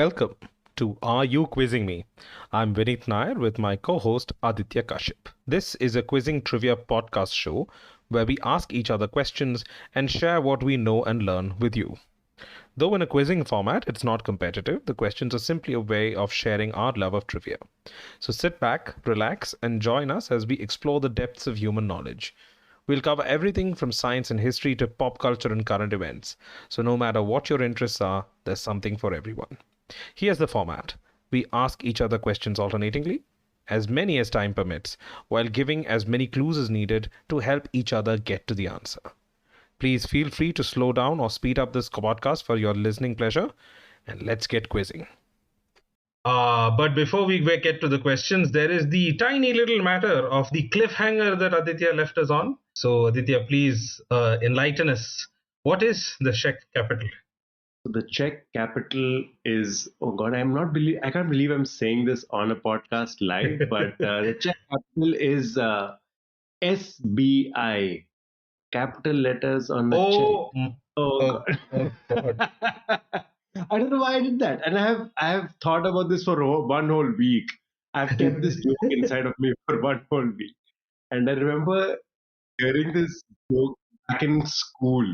welcome to Are You Quizzing Me? I'm Vineet Nair with my co host Aditya Kashyap. This is a quizzing trivia podcast show where we ask each other questions and share what we know and learn with you. Though in a quizzing format, it's not competitive, the questions are simply a way of sharing our love of trivia. So sit back, relax, and join us as we explore the depths of human knowledge. We'll cover everything from science and history to pop culture and current events. So no matter what your interests are, there's something for everyone. Here's the format. We ask each other questions alternatingly, as many as time permits, while giving as many clues as needed to help each other get to the answer. Please feel free to slow down or speed up this podcast for your listening pleasure, and let's get quizzing. But before we get to the questions, there is the tiny little matter of the cliffhanger that Aditya left us on. So, Aditya, please enlighten us. What is the Czech capital? The Czech capital is, oh God, I can't believe I'm saying this on a podcast live, but the Czech capital is SBI, capital letters on the Czech. Oh God. Oh God. I don't know why I did that. And I have thought about this for one whole week. I've kept this joke inside of me for one whole week. And I remember hearing this joke back in school.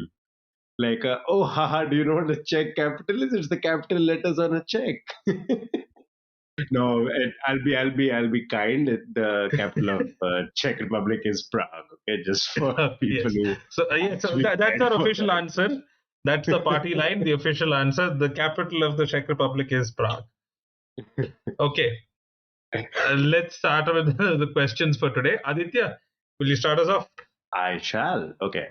Like, oh, haha, do you know what the Czech capital is? It's the capital letters on a check. No, I'll be kind. The capital of Czech Republic is Prague. Okay, just for people Yes. who. So that's our official answer. That's the party line. The official answer. The capital of the Czech Republic is Prague. Okay. Let's start with the questions for today. Aditya, will you start us off? I shall. Okay.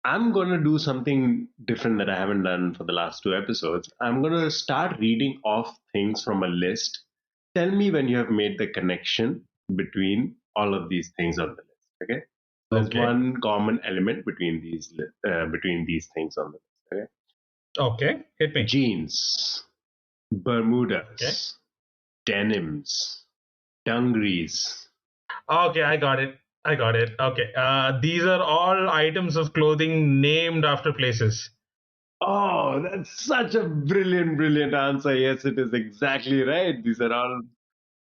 I'm going to do something different that I haven't done for the last two episodes. I'm going to start reading off things from a list. Tell me when you have made the connection between all of these things on the list. Okay. There's Okay. one common element between these things on the list. Okay. Okay. Hit me. Jeans, Bermudas, denims, dungarees. Okay, I got it. Okay. These are all items of clothing named after places. Oh, that's such a brilliant answer. Yes, it is exactly right. These are all.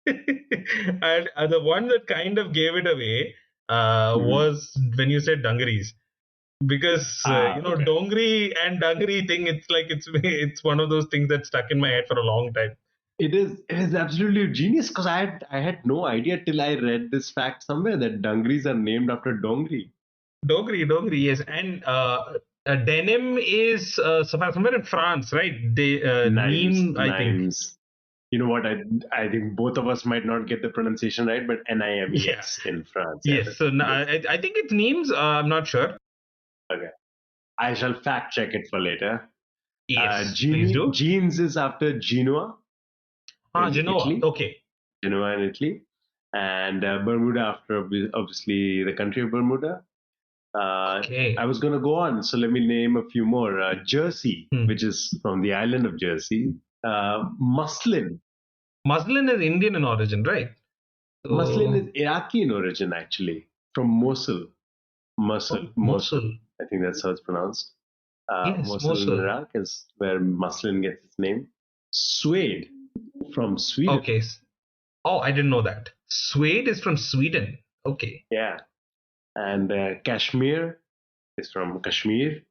And the one that kind of gave it away was when you said dungarees. Because Okay. dongri and dungaree thing, it's one of those things that stuck in my head for a long time. It is absolutely genius because I had no idea till I read this fact somewhere that dungarees are named after dongri. Dongri, yes, and denim is somewhere in France, right? They Nimes, Nîmes, I think. Nimes. You know what? I think both of us might not get the pronunciation right, but NIMES in France. Yeah, Yes, so I think it's Nîmes. I'm not sure. okay. I shall fact check it for later. Yes, please do. Jeans is after Genoa. in Genoa. Italy. Okay. Genoa in Italy, and Bermuda after obviously the country of Bermuda. Okay. I was going to go on, so let me name a few more. Jersey, which is from the island of Jersey. Muslin. Muslin is Indian in origin, right? Muslin is Iraqi in origin, actually, from Mosul. Mosul. I think that's how it's pronounced. Yes, Mosul in Iraq is where muslin gets its name. Suede from Sweden. Okay. Oh, I didn't know that. Suede is from Sweden. Okay. Yeah. And cashmere is from Kashmir.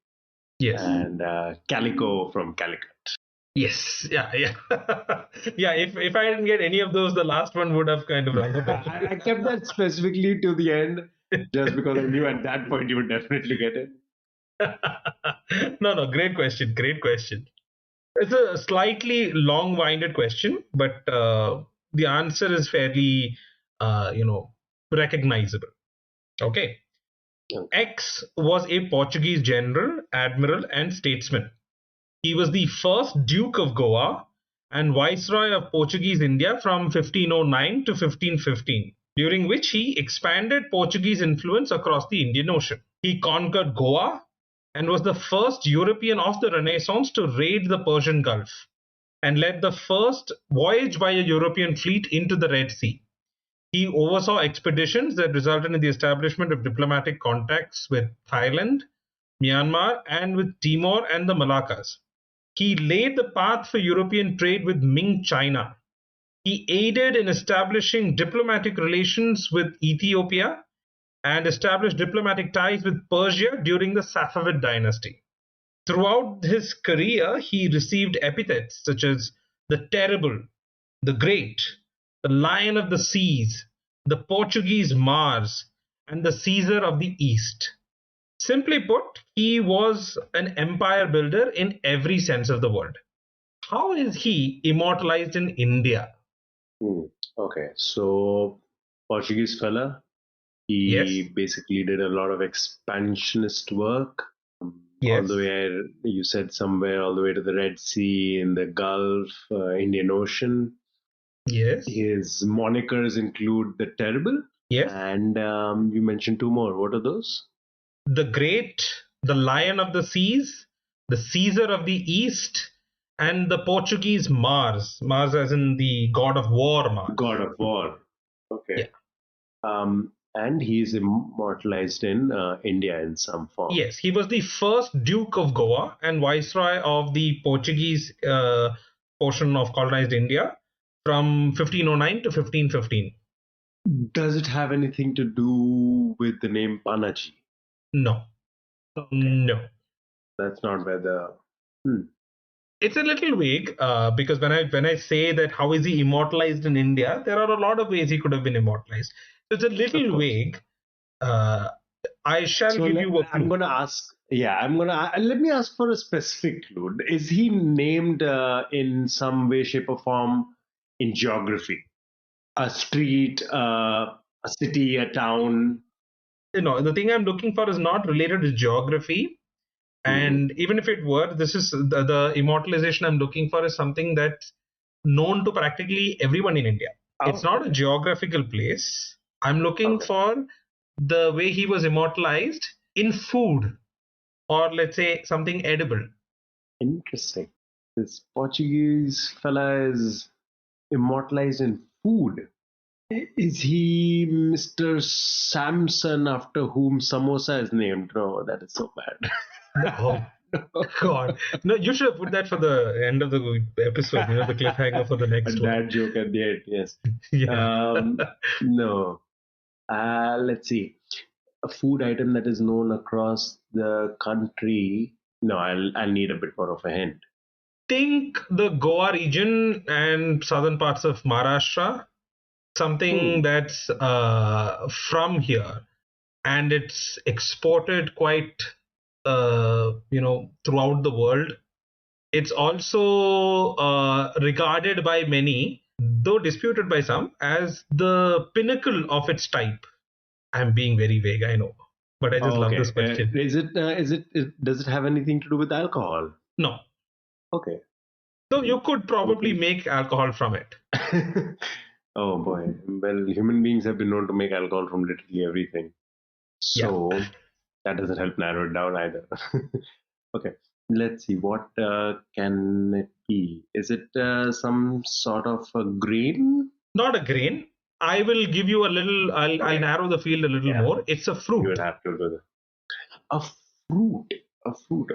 Yes. And calico from Calicut. Yes. Yeah. Yeah. If I didn't get any of those, the last one would have kind of rung a bell. I kept that specifically to the end just because I knew at that point you would definitely get it. No. Great question. It's a slightly long-winded question, but the answer is fairly, recognizable. Okay. X was a Portuguese general, admiral, and statesman. He was the first Duke of Goa and Viceroy of Portuguese India from 1509 to 1515, during which he expanded Portuguese influence across the Indian Ocean. He conquered Goa and was the first European of the Renaissance to raid the Persian Gulf and led the first voyage by a European fleet into the Red Sea. He oversaw expeditions that resulted in the establishment of diplomatic contacts with Thailand, Myanmar, and with Timor and the Malaccas. He laid the path for European trade with Ming China. He aided in establishing diplomatic relations with Ethiopia and established diplomatic ties with Persia during the Safavid dynasty. Throughout his career, he received epithets such as the Terrible, the Great, the Lion of the Seas, the Portuguese Mars, and the Caesar of the East. Simply put, he was an empire builder in every sense of the word. How is he immortalized in India? Hmm. Okay, so Portuguese fella, Yes, he basically did a lot of expansionist work, all the yes, way, you said somewhere, all the way to the Red Sea, in the Gulf, Indian Ocean. yes, His monikers include the Terrible, yes. and you mentioned two more. What are those? The Great, the Lion of the Seas, the Caesar of the East, and the Portuguese Mars. Mars, as in the god of war, God Mars. of War. Okay. Yeah. And he's immortalized in India in some form. Yes, he was the first Duke of Goa and Viceroy of the Portuguese portion of colonized India from 1509 to 1515. Does it have anything to do with the name Panaji? No, Okay, no. that's not where the. Hmm. It's a little vague because when I say that how is he immortalized in India, there are a lot of ways he could have been immortalized. So it's a Of little course. vague. Uh, I shall So give you a I'm clue. gonna ask. Yeah, I'm gonna let me ask for a specific clue. Is he named in some way, shape, or form in geography? A street, a city, a town. The thing I'm looking for is not related to geography. Hmm. And even if it were, this is the immortalization I'm looking for is something that's known to practically everyone in India. It's Oh, not a okay. geographical place. I'm looking Okay. for the way he was immortalized in food, or let's say something edible. Interesting. This Portuguese fella is immortalized in food. Is he Mr. Samson after whom samosa is named? No, that is so Oh bad. God. No, you should have put that for the end of the episode, the cliffhanger for the A next one. dad joke at the end, yes. Yeah. No. Let's see. A food item that is known across the country. No, I'll need a bit more of a hint. Think the Goa region and southern parts of Maharashtra, something Hmm. that's from here, and it's exported quite, throughout the world. It's also regarded by many, though disputed by some, as the pinnacle of its type. I'm being very vague, I know, but I just love this Okay. question. Does it have anything to do with alcohol? No. Okay. So you could probably Something. make alcohol from it. Oh boy. Well, human beings have been known to make alcohol from literally everything. Yeah. So that doesn't help narrow it down either. Okay. Let's see. What can it be? Is it some sort of a grain? Not a grain. I will give you a little, I'll Okay. narrow the field a little Yeah. more. It's a You fruit. will have to do that. A fruit. A fruit.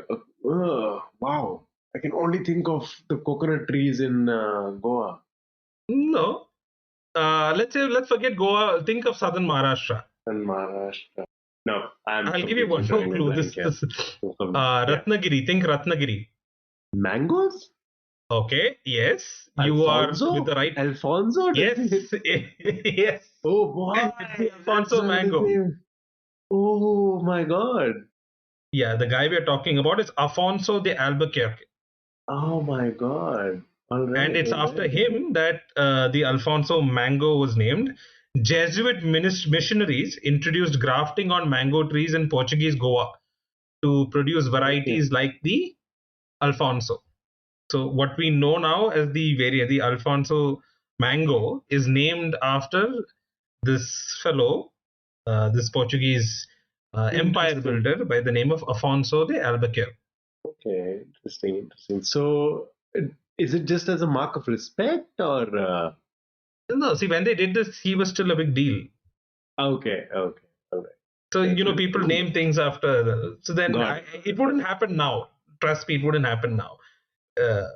Wow. I can only think of the coconut trees in Goa No. Let's forget Goa. Think of southern Maharashtra. and Maharashtra. No, I'm I'll give you completely one more drawing a clue. blank here. Yeah. Ratnagiri. Think Ratnagiri. Mangoes? Okay. Yes, you are with the Alfonso? right. Alfonso? Yes. Yes. Oh boy, It's the that's Alfonso what his mango. name. Oh my god. Yeah, the guy we are talking about is Alfonso de Albuquerque. Oh my god. All And right, it's all after right. him that the Alfonso mango was named. Jesuit missionaries introduced grafting on mango trees in Portuguese Goa to produce Okay. varieties like the Alfonso. So what we know now as the Alfonso mango is named after this fellow, this Portuguese empire Interesting. builder by the name of Afonso de Albuquerque. Okay, interesting, interesting. So, is it just as a mark of respect or? No, see, when they did this, he was still a big deal. Okay, okay, all right. So That's really people cool. name things after. So then Got it. it wouldn't happen now. Trust me, it wouldn't happen now. uh,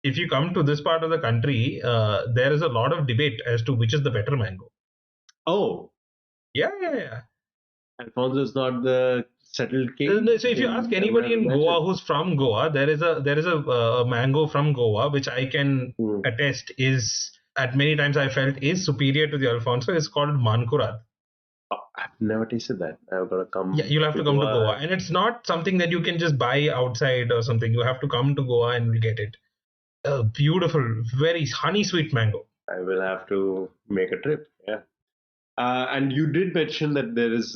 if you come to this part of the country, there is a lot of debate as to which is the better mango. Oh, Yeah, yeah, yeah. Alfonso is not the settled king No, so if you ask in Tamil anybody Nadu in magic. Goa who's from Goa, there is a mango from Goa which I can Hmm. attest is at many times I felt is superior to the Alfonso. It's called Mankurad. Oh, I've never tasted that. I've got to Yeah, come you'll have to to come to Goa, Goa. and it's not something that you can just buy outside or something. You have to come to Goa and you'll get it. A beautiful, very honey sweet mango. I will have to make a trip. Yeah. And you did mention that there is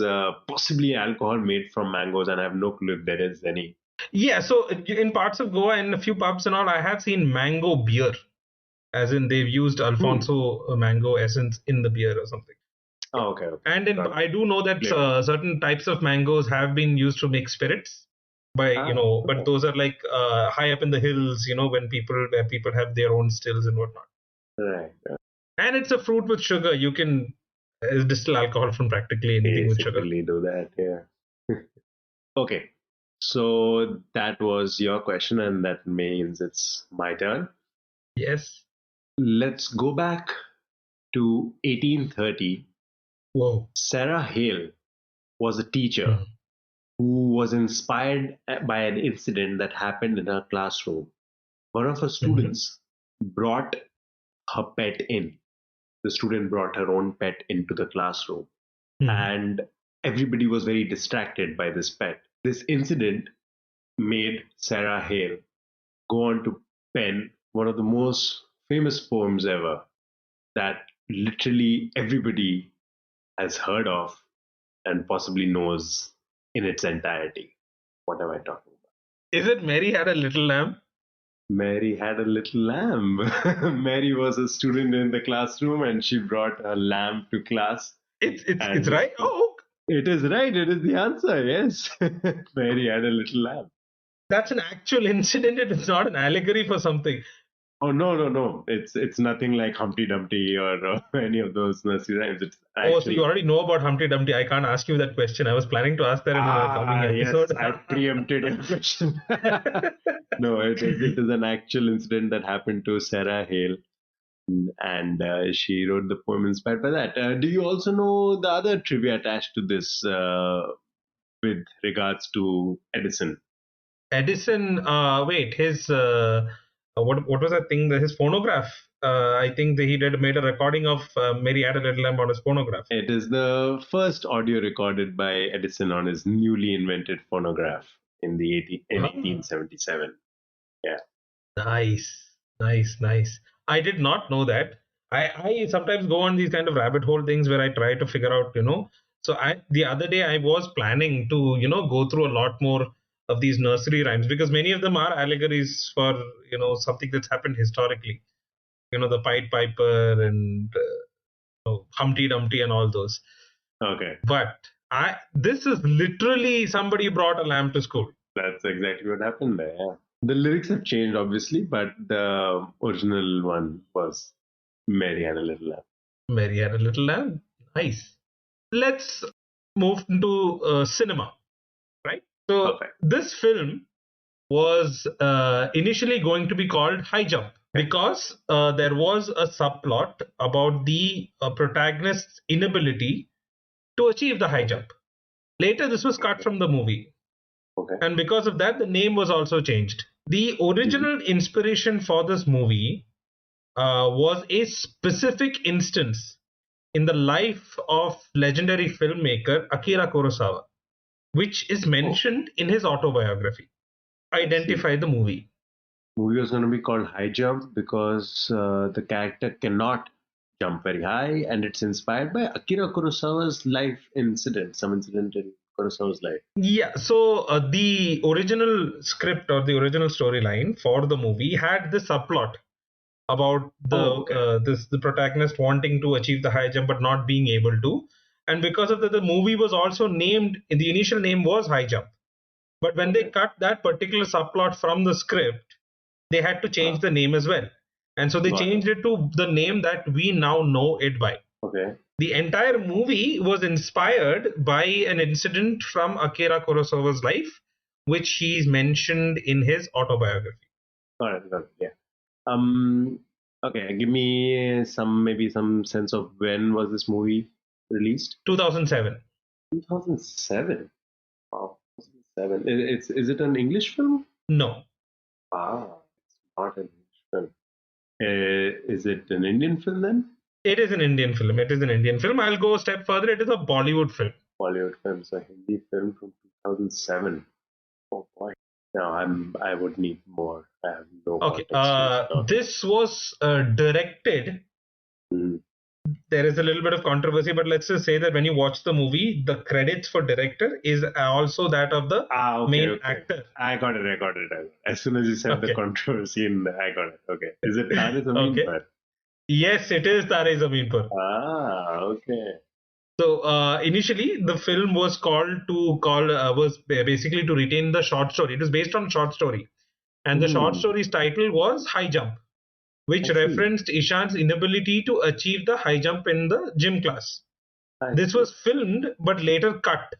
possibly alcohol made from mangoes, and I have no clue if there is any. Yeah, so in parts of Goa and a few pubs and all, I have seen mango beer, as in they've used Hmm. Alfonso mango essence in the beer or something. Oh, okay, okay. And Got I do know that flavor. certain types of mangoes have been used to make spirits by, Ah, but okay. those are like high up in the hills, where people have their own stills and whatnot. Right. And it's a fruit with sugar. You can distill alcohol from practically anything with sugar. Basically, do that. Yeah. Okay. So that was your question, and that means it's my turn. Yes. Let's go back to 1830. Whoa. Sarah Hale was a teacher Hmm. who was inspired by an incident that happened in her classroom. One of her Hmm. students brought her pet in. The student brought her own pet into the classroom, Hmm. and everybody was very distracted by this pet. This incident made Sarah Hale go on to pen one of the most famous poems ever that literally everybody has heard of and possibly knows in its entirety. What am I talking about? Is it Mary Had a Little Lamb? Mary had a little lamb. Mary was a student in the classroom and she brought a lamb to class. It's And right. Oh, it is right, it is the answer, yes. Mary had a little lamb. that's an actual incident. It's not an allegory for something. Oh, no, no, no. It's nothing like Humpty Dumpty or any of those nursery rhymes. It's Oh, so you actual. already know about Humpty Dumpty. I can't ask you that question. I was planning to ask that in a coming Ah, yes, episode. I preempted your question. No, it is an actual incident that happened to Sarah Hale, and she wrote the poem inspired by that. Do you also know the other trivia attached to this with regards to Edison? Edison, wait, his what was that thing? His phonograph. I think that he did made a recording of Mary Had a Little Lamb on his phonograph. It is the first audio recorded by Edison on his newly invented phonograph in Ah, 1877. Yeah. nice, nice, nice. I did not know that. I sometimes go on these kind of rabbit hole things where I try to figure out. So the other day I was planning to, go through a lot more of these nursery rhymes because many of them are allegories for, something that's happened historically. The Pied Piper and Humpty Dumpty and all those. Okay. But this is literally somebody brought a lamb to school. That's exactly what happened there. Yeah. The lyrics have changed, obviously, but the original one was Mary Had a Little Lamb. Mary Had a Little Lamb. Nice. Let's move into cinema, right? So Perfect. this film was initially going to be called High Jump Okay. because there was a subplot about the protagonist's inability to achieve the high jump. Later, this was cut from the movie, Okay. and because of that, the name was also changed. The Mhm. original inspiration for this movie was a specific instance in the life of legendary filmmaker Akira Kurosawa, which is Oh, mentioned in his autobiography. I see. Identify the movie. Movie was going to be called High Jump because the character cannot jump very high, and it's inspired by Akira Kurosawa's life incident, some incident in Kurosawa's life. Yeah, so the original script or the original storyline for the movie had this subplot about Oh, okay. the protagonist wanting to achieve the high jump but not being able to, and because of that, the movie was also named. The initial name was High Jump, but when they Okay. cut that particular subplot from the script, they had to change Ah, the name as well. And so they got it. changed it to the name that we now know it by. Okay. The entire movie was inspired by an incident from Akira Kurosawa's life, which he's mentioned in his autobiography. Got it. Yeah. Um. Okay. Give me some sense of when was this movie released? 2007. 2007. Wow. 2007. Is it an English film? No, Ah, it's not an English film. Is it an Indian film then? it is an Indian film. It is an Indian film. I'll go a step further. It is a Bollywood film. Bollywood film, so Hindi film from 2007. Oh boy. No, I would need more. I have no Okay. context to this at all. This was directed. Mhm. There is a little bit of controversy, but let's just say that when you watch the movie, the credits for director is also that of the Ah, okay, main okay. actor. I got it. I got it. As soon as you said the Okay. controversy, I got it. Okay. Is it Tare Zameen Okay. Par? Yes, it is Tare Zameen Par. Ah, okay. So initially, the film was basically to retain the short story. It was based on short story, and the short Hmm. story's title was High Jump, which I see. referenced Ishan's inability to achieve the high jump in the gym class. I This see. was filmed but later cut.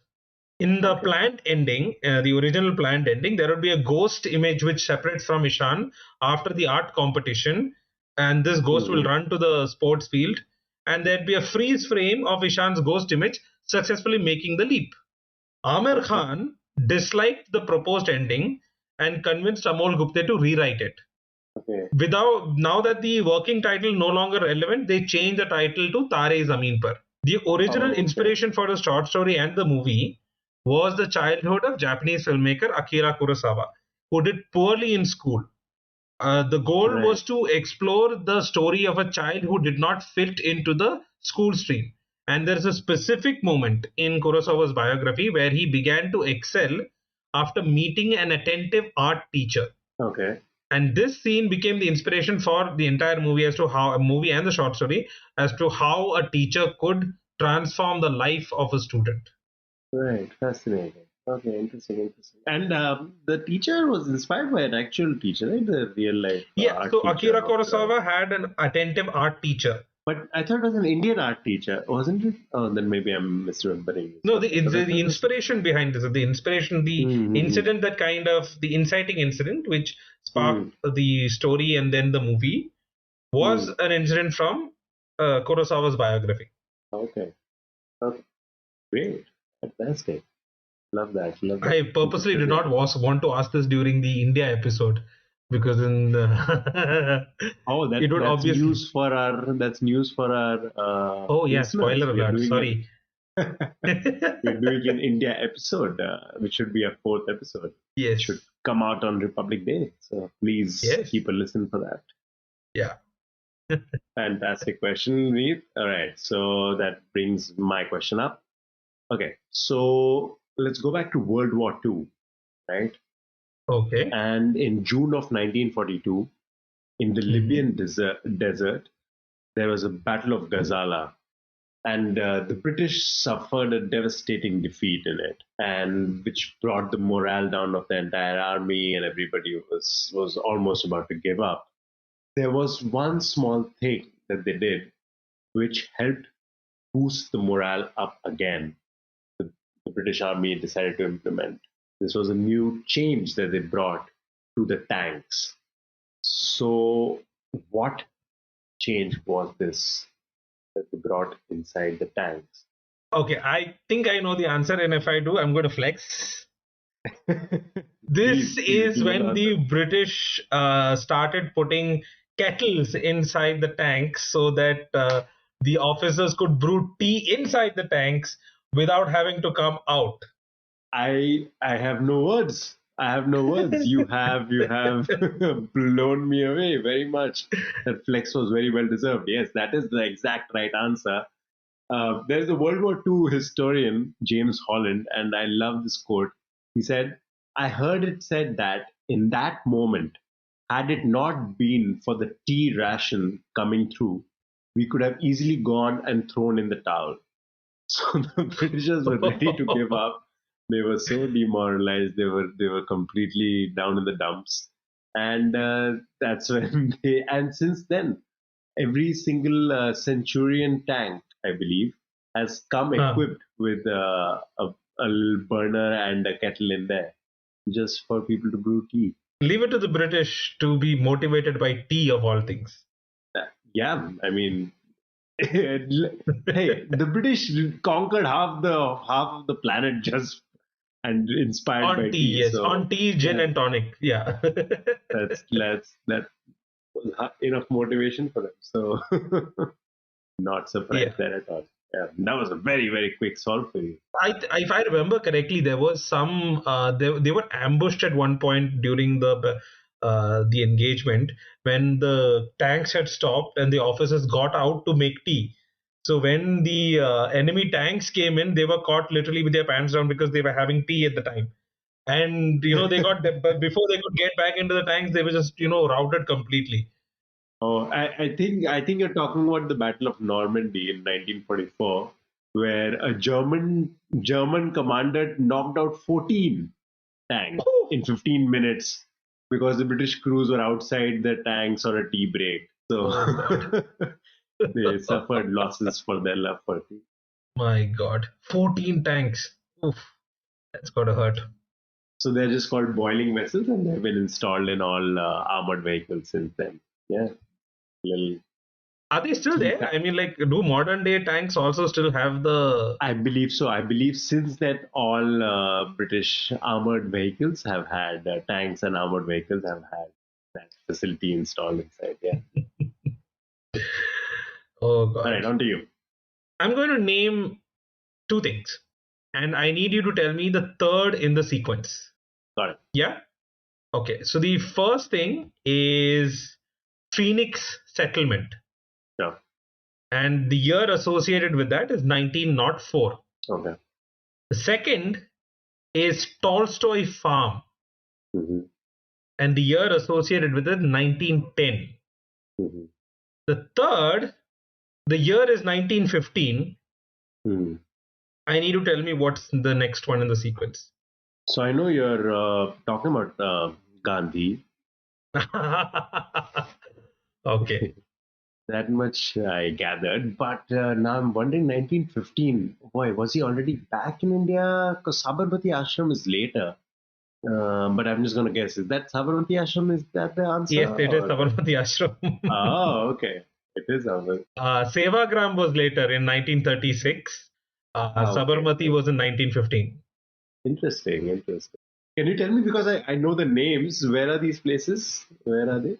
In the Okay. planned ending, the original planned ending, there would be a ghost image which separates from Ishan after the art competition, and this ghost will Hmm. run to the sports field, and there'd be a freeze frame of Ishan's ghost image successfully making the leap. Amir Okay. Khan disliked the proposed ending and convinced Amol Gupte to rewrite it. Okay. Without now that the working title no longer relevant, they changed the title to Tare Zameen Par. The original Oh, okay. inspiration for the short story and the movie was the childhood of Japanese filmmaker Akira Kurosawa, who did poorly in school. The goal Right. was to explore the story of a child who did not fit into the school stream. And there's a specific moment in Kurosawa's biography where he began to excel after meeting an attentive art teacher. Okay. And this scene became the inspiration for the entire movie as to how a movie and the short story as to how a teacher could transform the life of a student. Right. Fascinating. Okay. Interesting. Interesting. And the teacher was inspired by an actual teacher, right? The real life Yeah, art so teacher Akira of the. Kurosawa had an attentive art teacher. But I thought it was an Indian art teacher, wasn't it? Oh, then maybe I'm misremembering No, something. But I thought the it was. inspiration behind this, the inspiration, the Mm-hmm. incident that kind of the inciting incident which Mm-hmm. sparked the story and then the movie was Mm. an incident from Kurosawa's biography. Okay. Okay. Great. Fantastic. Love that. Love that. I Piece of purposely did trivia. not want to ask this during the India episode because in Oh, it would that's obviously. news for our Oh yeah, listeners. spoiler alert. Sorry. We're doing an India episode, which should be a fourth episode. It should Yes. come out on Republic Day. So please Yes. keep a listen for that. Yeah. Fantastic question, Reed. All right, so that brings my question up. Okay, so let's go back to World War II, right? Okay. And in June of 1942, in the Hmm. Libyan desert, there was a Battle of Gazala, and the British suffered a devastating defeat in it, and which brought the morale down of the entire army, and everybody was almost about to give up. There was one small thing that they did which helped boost the morale up again. The British Army decided to implement. This was a new change that they brought to the tanks. So, what change was this that they brought inside the tanks? Okay. I think I know the answer, and if I do, I'm going to flex. This Please is give an when answer. the British started putting kettles inside the tanks so that the officers could brew tea inside the tanks without having to come out. I have no words. I have no words. You have blown me away very much. That flex was very well deserved. Yes, that is the exact right answer. There's a World War II historian, James Holland, and I love this quote. He said, I heard it said that in that moment, had it not been for the tea ration coming through, we could have easily gone and thrown in the towel. So the Britishers were ready to give up. They were so demoralized. They were completely down in the dumps, and that's when they. And since then, every single Centurion tank, I believe, has come Huh. equipped with a little burner and a kettle in there, just for people to brew tea. Leave it to the British to be motivated by tea of all things. Yeah, I mean, hey, the British conquered half of the planet just and inspired On by tea, tea. yes. On So tea, gin yeah, and tonic. Yeah. that was enough motivation for them. So not Yeah. surprised there at all. Yeah, that was a very very quick solve for you. If I remember correctly, there was some they were ambushed at one point during the engagement when the tanks had stopped and the officers got out to make tea. So when the enemy tanks came in, they were caught literally with their pants down because they were having tea at the time. And they got but before they could get back into the tanks, they were just routed completely. Oh, I think you're talking about the Battle of Normandy in 1944, where a German commander knocked out 14 tanks Oh, in 15 minutes because the British crews were outside the tanks on a tea break. So oh God. they suffered losses for their love for tea. My God. 14 tanks. Oof, that's gotta hurt. So they're just called boiling vessels, and they've been installed in all armored vehicles since then. Yeah, little Are they still tea. there? I mean, like, do modern day tanks also still have the. I believe so. I believe since that all British armored vehicles have had tanks and armored vehicles have had that facility installed inside. Yeah. Oh, All right, God. on to you. I'm going to name two things, and I need you to tell me the third in the sequence. Got it. Yeah? Okay. So the first thing is Phoenix settlement, Sure. and the year associated with that is 1904. Okay. The second is Tolstoy farm, Mm-hmm. and the year associated with it 1910. Mm-hmm. The third, the year is 1915. Mm-hmm. I need to tell me what's the next one in the sequence. So I know you're talking about Gandhi. Okay. That much I gathered, but now I'm wondering 1915. Boy, was he already back in India? Because Sabarmati Ashram is later. But I'm just going to guess. Is that Sabarmati Ashram? Is that the answer? Yes, it is Or Sabarmati Ashram. oh, okay. It is Sabarmati. Sevagram was later in 1936. Okay. Sabarmati was in 1915. Interesting. Interesting. Can you tell me because I know the names? Where are these places? Where are they?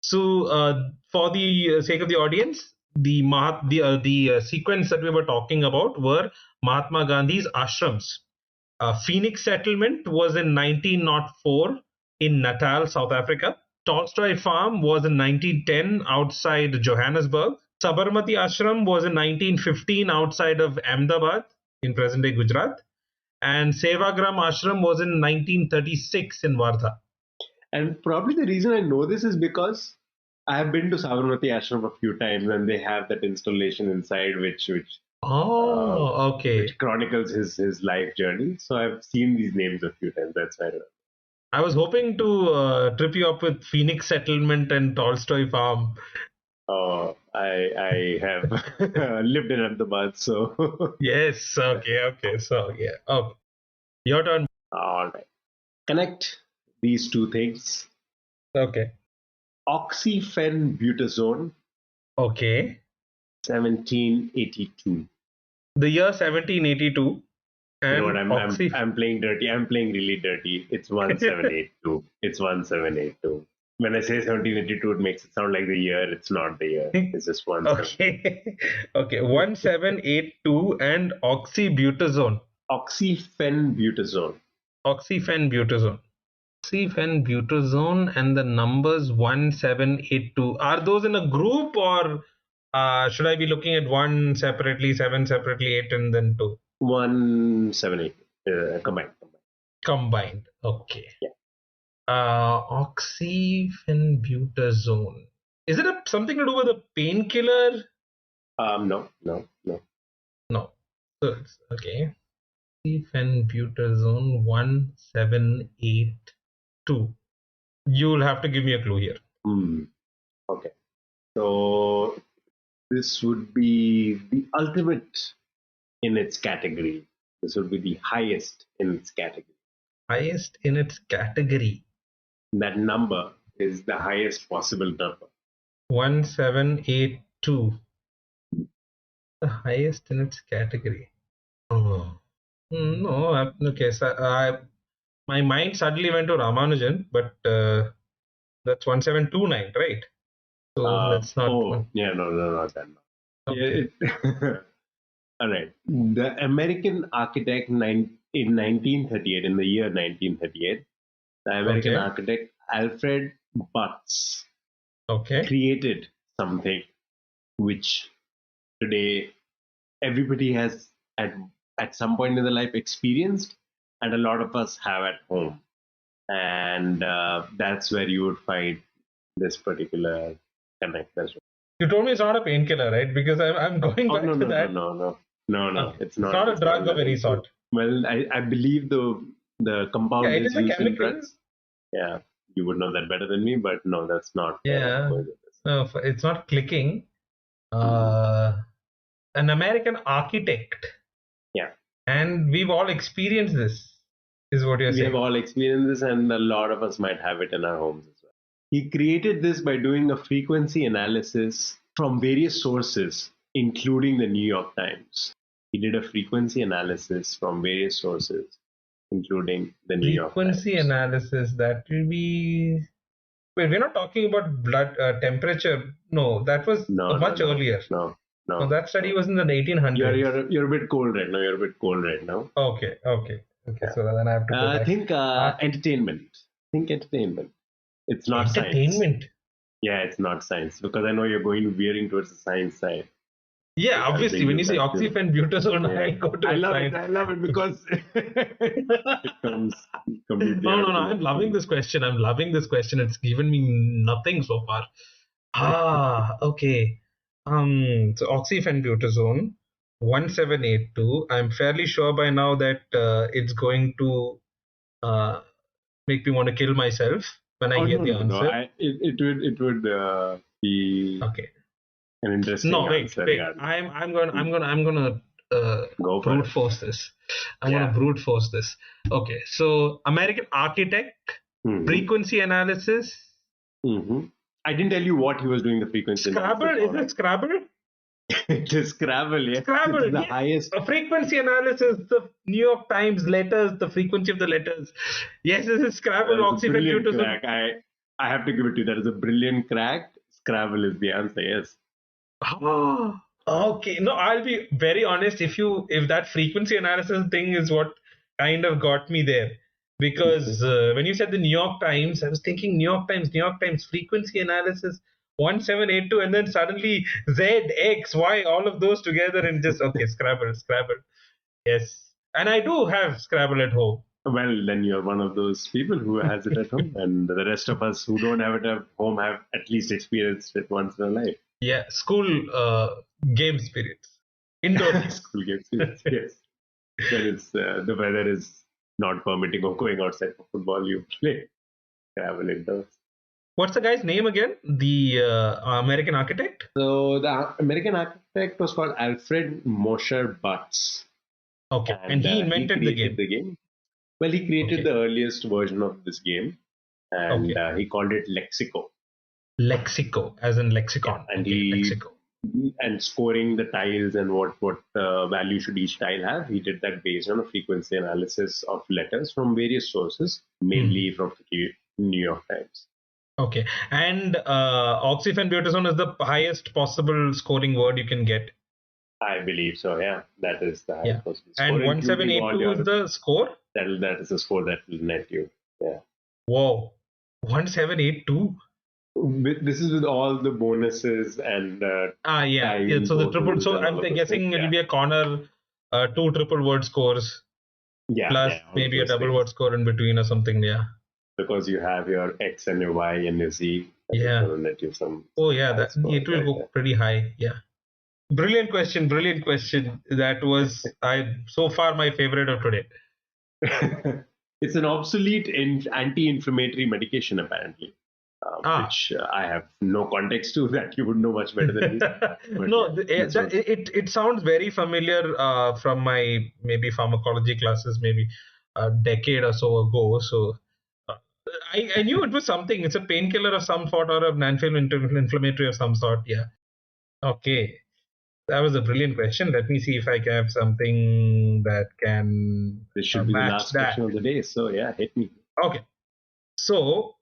So, for the sake of the audience, the sequence that we were talking about were Mahatma Gandhi's ashrams. Phoenix settlement was in 1904 in Natal, South Africa. Tolstoy farm was in 1910 outside Johannesburg. Sabarmati ashram was in 1915 outside of Ahmedabad in present day Gujarat. And Sevagram ashram was in 1936 in Wardha. And probably the reason I know this is because I have been to Sabarmati Ashram a few times, and they have that installation inside, uh, Oh, okay. which chronicles his life journey. So I've seen these names a few times. That's why I remember. I was hoping to trip you up with Phoenix settlement and Tolstoy farm. I have lived in Ahmedabad, so Yes, okay, okay. So, yeah. Okay. Your turn. all right. Connect these two things. Okay. Oxyphenbutazone, Okay. 1782. The year 1782 You know what? and Oxy. I'm playing dirty. I'm playing really dirty. It's 1782. It's 1782. When I say 1782, it makes it sound like the year. It's not the year. It's just 17. Okay. Okay. 1782 and oxybutazone. Oxyphenbutazone. Oxyphenbutazone. Oxyphenbutazone and the numbers 1782. Are those in a group or should I be looking at one separately, seven separately, eight, and then two? 178. Combined. Combined. Okay. Yeah. Oxyphenbutazone. Is it something to do with a painkiller? No, no, no. No. So it's okay. Oxyphenbutazone 1782. You'll have to give me a clue here. Hmm. Okay. So this would be the ultimate in its category. This would be the highest in its category. Highest in its category. That number is the highest possible number. 1782. The highest in its category. Oh. No, okay. So my mind suddenly went to Ramanujan, but that's 1729, right? So that's not one. Yeah, no, not that. Okay. Yeah, all right. The American architect in 1938, in the year 1938, the American Okay. architect Alfred Butts Okay. created something which today everybody has at some point in their life experienced, and a lot of us have at home. And that's where you would find this particular connect as well. You told me it's not a painkiller, right? Because I'm going Oh, back to that. no, Okay. It's not a drug of any nothing to. sort. Well, I believe the Yeah, compound it is is a used in chemical. drugs. Yeah, you would know that better than me, but no, that's not Yeah. going with this. No, it's not clicking. Mhm. An American architect, Yeah, and we've all experienced this, is what you're we have saying. all experienced this, and a lot of us might have it in our homes as well. He created this by doing a frequency analysis from various sources, including the New York Times. He did a frequency analysis from various sources, including the New York Frequency Times. analysis, that will be. Wait, we're not talking about blood temperature. No, that was No, much earlier. no, No, no, that study no. was in the 1800s. You're a bit cold right now. You're a bit cold right now. Okay. Yeah. So then I have to go back. Think entertainment. Think entertainment. It's not science. Entertainment. Yeah, it's not science because I know you're going veering towards the science side. Yeah, I'll obviously, bring when you you say back to. oxyfen-butazone, Yeah. I go to I love science. it. I love it because it comes completely. No, out of I'm loving the- this question. I'm loving this question. It's given me nothing so far. Okay. So oxyfen-butazone, 1782. I'm fairly sure by now that it's going to uh, make me want to kill myself when I Oh hear no the no no! answer. It would be Okay. an interesting No, wait. answer. Yeah. I'm gonna Go for brute it. force this. I'm gonna Yeah. brute force this. Okay. So American architect, Mm-hmm. frequency analysis. Mm-hmm. I didn't tell you what he was doing the frequency Scrabble, analysis is for, it right? Scrabble? It is Scrabble, yes. It's Scrabble, the yes. highest. A frequency analysis, the New York Times letters, the frequency of the letters. Yes, this is Scrabble, That is a brilliant oxyfen-butazone. crack. I have to give it to you. That is a brilliant crack. Scrabble is the answer, yes. Ah, okay. No, I'll be very honest. If that frequency analysis thing is what kind of got me there, because when you said the New York Times, I was thinking New York Times frequency analysis 1782, and then suddenly Z, X, Y, all of those together, and just okay, Scrabble. Yes, and I do have Scrabble at home. Well, then you're one of those people who has it at home, and the rest of us who don't have it at home have at least experienced it once in a life. Yeah, school game spirits, indoor games. School games, yes. When the weather is not permitting or going outside for football, you play Scrabble indoors. What's the guy's name again? The American architect? So the American architect was called Alfred Mosher Butts, Okay, and and he he invented the created game. the game. Well, he created Okay, the earliest version of this game, and okay. he called it Lexico. Lexico, as in Yeah, lexicon. and Okay, Lexico. scoring the tiles and what value should each tile have. He did that based on a frequency analysis of letters from various sources, Hmm. mainly from the New York Times. Okay, and oxyfen-butazone is the highest possible scoring word you can get. I believe so. Yeah, that is the Yeah, highest possible score, and including all 1782 is your. the score. That is the score that will net you. Yeah. Whoa, 1782. This is with all the bonuses and Yeah. time So the triple. totals So and I'm all of those things. guessing it'll Yeah, be a corner, two triple word scores plus all of maybe a those double word things. score in between or something. Yeah. Because you have your X and your Y and your Z, that is Yeah. going to net you some Oh yeah, high that it scores will right go pretty high. Yeah. Brilliant question. Brilliant question. That was I so far my favorite of today. there. It's an obsolete anti-inflammatory medication, apparently, Ah. which I have no context to that you would know much better than me. But No, yeah, this was. it sounds very familiar from my maybe pharmacology classes maybe a decade or so ago. So uh, I knew it was something. It's a painkiller of some sort or an anti-inflammatory of some sort. Yeah. Okay. That was a brilliant question. Let me see if I can have something that can This should be the match last that. question of the day. So yeah, hit me. Okay. So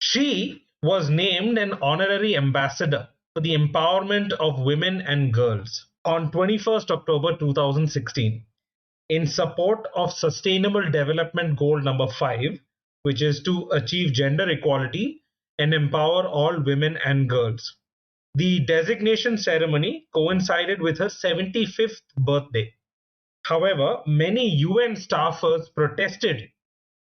she was named an honorary ambassador for the empowerment of women and girls on 21st October 2016 in support of Sustainable Development Goal number 5, which is to achieve gender equality and empower all women and girls. The designation ceremony coincided with her 75th birthday. However, many UN staffers protested,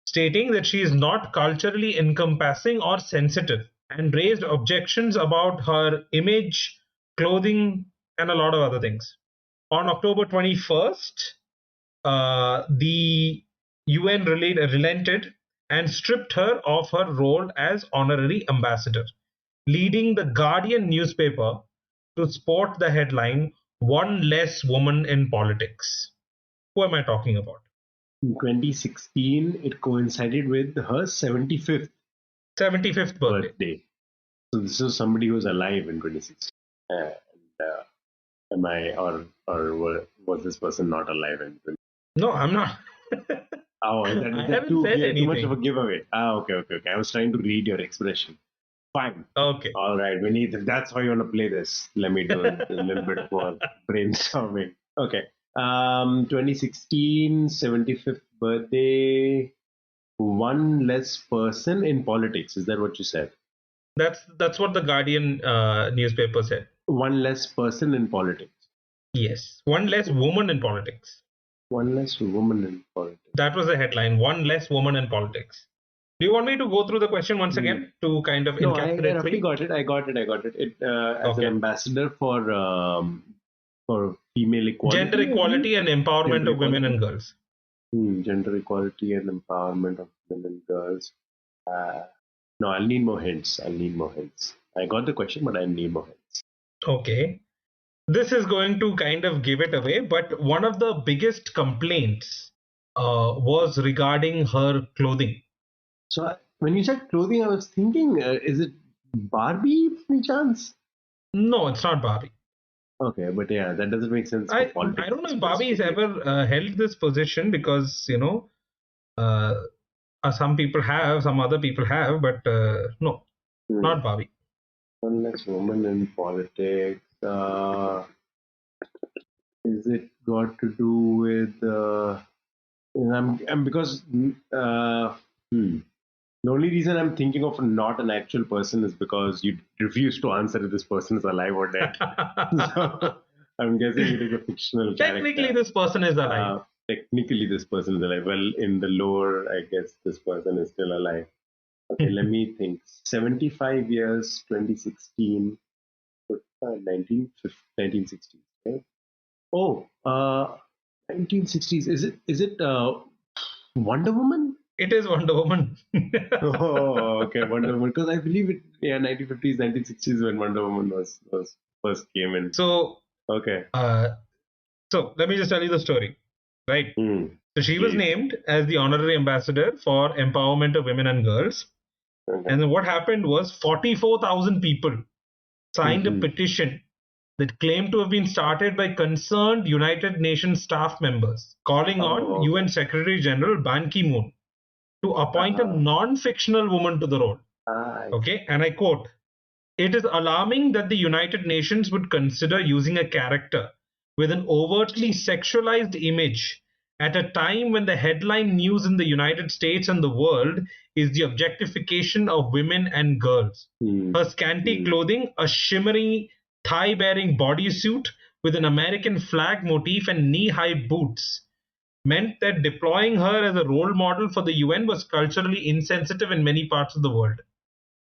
stating that she is not culturally encompassing or sensitive, and raised objections about her image, clothing, and a lot of other things. On October 21st, the UN relented and stripped her of her role as honorary ambassador, leading the Guardian newspaper to sport the headline, "One Less Woman in Politics." Who am I talking about? In 2016, it coincided with her 75th 75th birthday. birthday. So this is somebody who was alive in 2016. And am I, was this person not alive in 2016? No, I'm not. Oh, I is that haven't said too much of a anything. giveaway? Okay. I was trying to read your expression. Fine. Okay. All right. We need, if that's how you want to play this, let me do a little bit more brainstorming. Okay. 2016, 75th birthday, one less person in politics. Is that what you said? That's what the Guardian newspaper said. One less person in politics. Yes, one less woman in politics. One less woman in politics. That was the headline. One less woman in politics. Do you want me to go through the question once Hmm. again to kind of No, I encapsulate for roughly you? got it. I got it. As an Okay. ambassador for female equality. Gender equality and empowerment Gender of women and equality. girls. Gender equality and empowerment of women and girls. No, I'll need more hints. I got the question, but I need more hints. Okay. This is going to kind of give it away, but one of the biggest complaints was regarding her clothing. So when you said clothing, I was thinking, is it Barbie by any chance? No, it's not Barbie. Okay, but yeah, that doesn't make sense for I politics. I don't know if Barbie has specifically. ever held this position because uh, some people have, some other people have, but no, Hmm. not Barbie. One less woman in politics. Is it got to do with? I'm because the only reason I'm thinking of not an actual person is because you refuse to answer if this person is alive or dead. So I'm guessing it is a fictional Technically, character. this person is alive. Technically, this person is alive. Well, in the lore, I guess this person is still alive. Okay, let me think. 75 years, 2016, 1960s, right? Oh, 1960s. Is it Wonder Woman? It is Wonder Woman. Oh, okay, Wonder Woman. Because I believe it, yeah, 1950s, 1960s when Wonder Woman was first came in. So, Okay. so let me just tell you the story, right? Hmm. So she was Please. named as the honorary ambassador for empowerment of women and girls. Okay. And then what happened was 44,000 people signed a Mhm. petition that claimed to have been started by concerned United Nations staff members calling on Oh, UN okay. Secretary General Ban Ki-moon to appoint a Uh-huh. non-fictional woman to the role. I Okay, and I quote, "It is alarming that the United Nations would consider using a character with an overtly sexualized image at a time when the headline news in the United States and the world is the objectification of women and girls. Hmm. Her scanty Hmm. clothing, a shimmery thigh bearing bodysuit with an American flag motif and knee high boots, meant that deploying her as a role model for the UN was culturally insensitive in many parts of the world.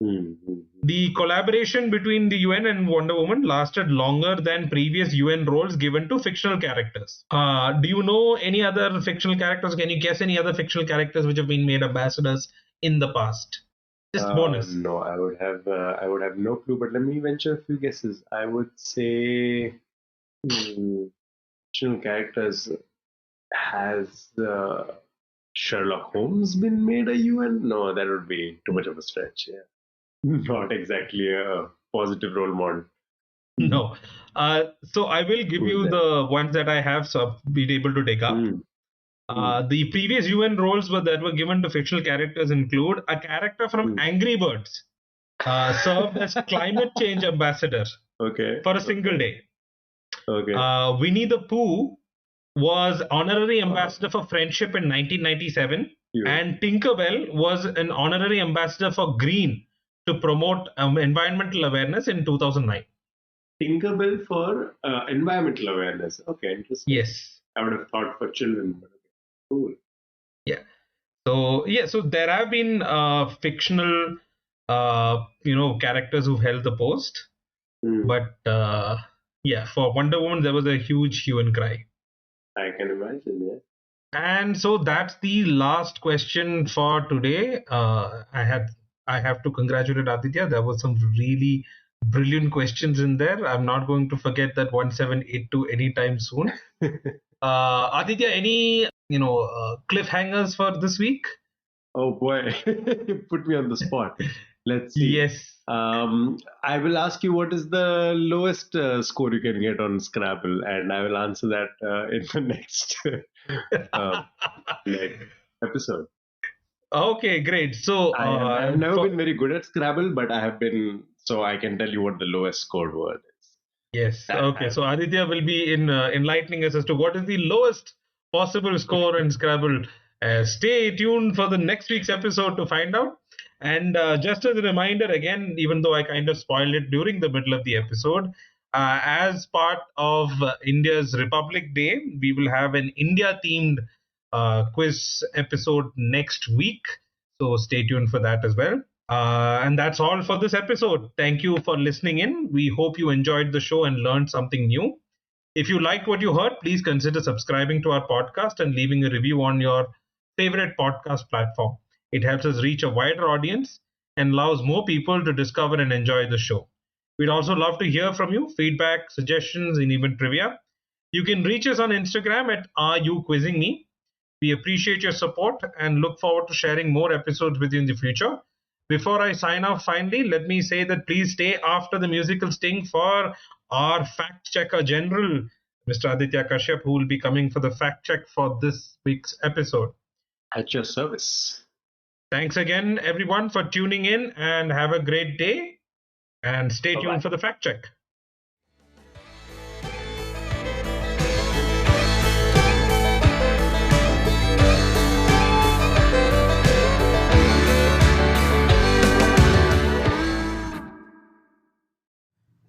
Hmm. Hmm. The collaboration between the UN and Wonder Woman lasted longer than previous UN roles given to fictional characters. Do you know any other fictional characters? Can you guess any other fictional characters which have been made ambassadors in the past? Just bonus. No, I would have no clue, but let me venture a few guesses. I would say fictional characters has Sherlock Holmes been made a UN? No, that would be too much of a stretch. Yeah. Not exactly a positive role model. No. So I will give Who's you that? the ones that I have, so I've been able to dig up. Hmm. Hmm. The previous UN roles that were given to fictional characters include a character from Hmm. Angry Birds, served as climate change ambassador Okay. for a single Okay. day. Okay. Winnie the Pooh was honorary ambassador for friendship in 1997, You. and Tinkerbell was an honorary ambassador for green to promote environmental awareness in 2009. Tinkerbell for environmental awareness. Okay, interesting. Yes. I would have thought for children, but okay. Cool. Yeah. So there have been fictional, characters who've held the post, Hmm. but yeah, for Wonder Woman there was a huge hue and cry. I can imagine, yeah. And so that's the last question for today. I have to congratulate Aditya. There was some really brilliant questions in there. I'm not going to forget that 1782 anytime soon. Aditya, any cliffhangers for this week? Oh boy, you put me on the spot. Let's see. Yes. I will ask you what is the lowest score you can get on Scrabble, and I will answer that in the next uh, next episode. Okay, great. So, I've never been very good at Scrabble, but I have been, so I can tell you what the lowest scored word is. yes. That Okay. time. So Aditya will be in enlightening us as to what is the lowest possible score in Scrabble. Stay tuned for the next week's episode to find out. And just as a reminder, again, even though I kind of spoiled it during the middle of the episode, as part of India's Republic Day, we will have an India-themed quiz episode next week. So stay tuned for that as well. And that's all for this episode. Thank you for listening in. We hope you enjoyed the show and learned something new. If you liked what you heard, please consider subscribing to our podcast and leaving a review on your favorite podcast platform. It helps us reach a wider audience and allows more people to discover and enjoy the show. We'd also love to hear from you, feedback, suggestions, and even trivia. You can reach us on Instagram at Are You Quizzing Me? We appreciate your support and look forward to sharing more episodes with you in the future. Before I sign off, finally, let me say that please stay after the musical sting for our fact checker general, Mr. Aditya Kashyap, who will be coming for the fact check for this week's episode. At your service. Thanks again, everyone, for tuning in and have a great day. And stay Bye-bye. tuned for the fact check.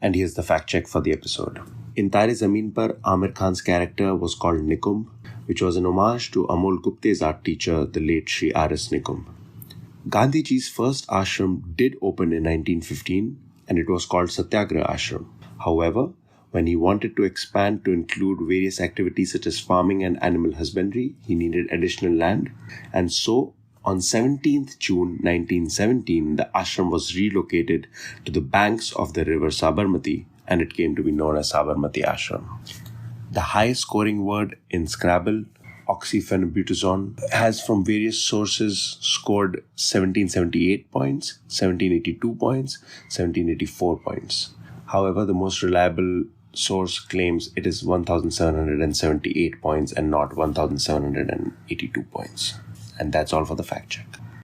And here's the fact check for the episode. In Tare Zameen Par, Amir Khan's character was called Nikum, which was an homage to Amol Gupte's art teacher, the late Sri R.S. Nikum. Gandhiji's first ashram did open in 1915, and it was called Satyagraha Ashram. However, when he wanted to expand to include various activities such as farming and animal husbandry, he needed additional land, and so on 17th June 1917, the ashram was relocated to the banks of the river Sabarmati, and it came to be known as Sabarmati Ashram. The highest scoring word in Scrabble, oxyphenobutazone, has from various sources scored 1778 points, 1782 points, 1784 points. However, the most reliable source claims it is 1778 points and not 1782 points. And that's all for the fact check.